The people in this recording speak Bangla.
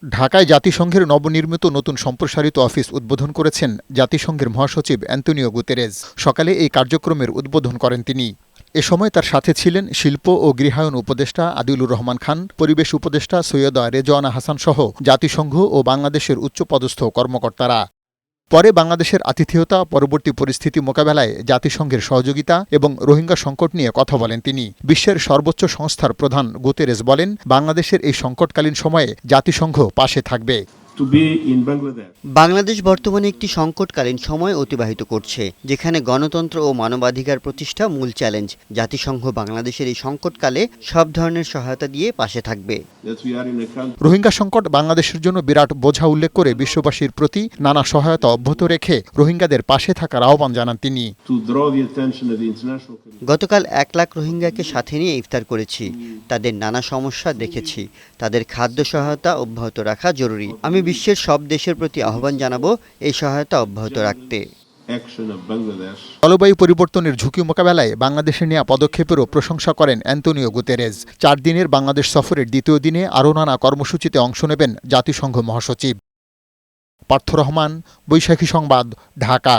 ঢাকায় জাতিসংঘের নবনির্মিত নতুন সম্প্রসারিত অফিস উদ্বোধন করেছেন জাতিসংঘের মহাসচিব অ্যান্তোনিও গুতেরেজ। সকালে এই কার্যক্রমের উদ্বোধন করেন তিনি। এ সময় তার সাথে ছিলেন শিল্প ও গৃহায়ন উপদেষ্টা আদিলুর রহমান খান, পরিবেশ উপদেষ্টা সৈয়দা রেজওয়ানা হাসান সহ জাতিসংঘ ও বাংলাদেশের উচ্চপদস্থ কর্মকর্তারা। পরে বাংলাদেশের আতিথেয়তা, পরবর্তী পরিস্থিতি মোকাবেলায় জাতিসংঘের সহযোগিতা এবং রোহিঙ্গা সংকট নিয়ে কথা বলেন তিনি। বিশ্বের সর্বোচ্চ সংস্থার প্রধান গুতেরেজ বলেন, বাংলাদেশের এই সংকটকালীন সময়ে জাতিসংঘ পাশে থাকবে। বাংলাদেশ বর্তমানে একটি সংকটকালীন সময় অতিবাহিত করছে, যেখানে গণতন্ত্র ও মানবাধিকার প্রতিষ্ঠা মূল চ্যালেঞ্জ। জাতিসংঘ বাংলাদেশের এই সংকটকালে সব ধরনের সহায়তা দিয়ে পাশে থাকবে। রোহিঙ্গা সংকট বাংলাদেশের জন্য বিরাট বোঝা উল্লেখ করে বিশ্ববাসীর প্রতি নানা সহায়তা অব্যাহত রেখে রোহিঙ্গাদের পাশে থাকার আহ্বান জানান তিনি। গতকাল 1 লাখ রোহিঙ্গাকে সাথে নিয়ে ইফতার করেছি। তাদের নানা সমস্যা দেখেছি। তাদের খাদ্য সহায়তা অব্যাহত রাখা জরুরি। আমি বিশ্বের সব দেশের প্রতি আহ্বান জানাবো এই সহায়তা অব্যাহত রাখতে। জলবায়ু পরিবর্তনের ঝুঁকি মোকাবেলায় বাংলাদেশে নেওয়া পদক্ষেপেরও প্রশংসা করেন অ্যান্তোনিও গুতেরেজ। 4 দিনের বাংলাদেশ সফরের দ্বিতীয় দিনে আরও নানা কর্মসূচিতে অংশ নেবেন জাতিসংঘ মহাসচিব। পার্থ রহমান, বৈশাখী সংবাদ, ঢাকা।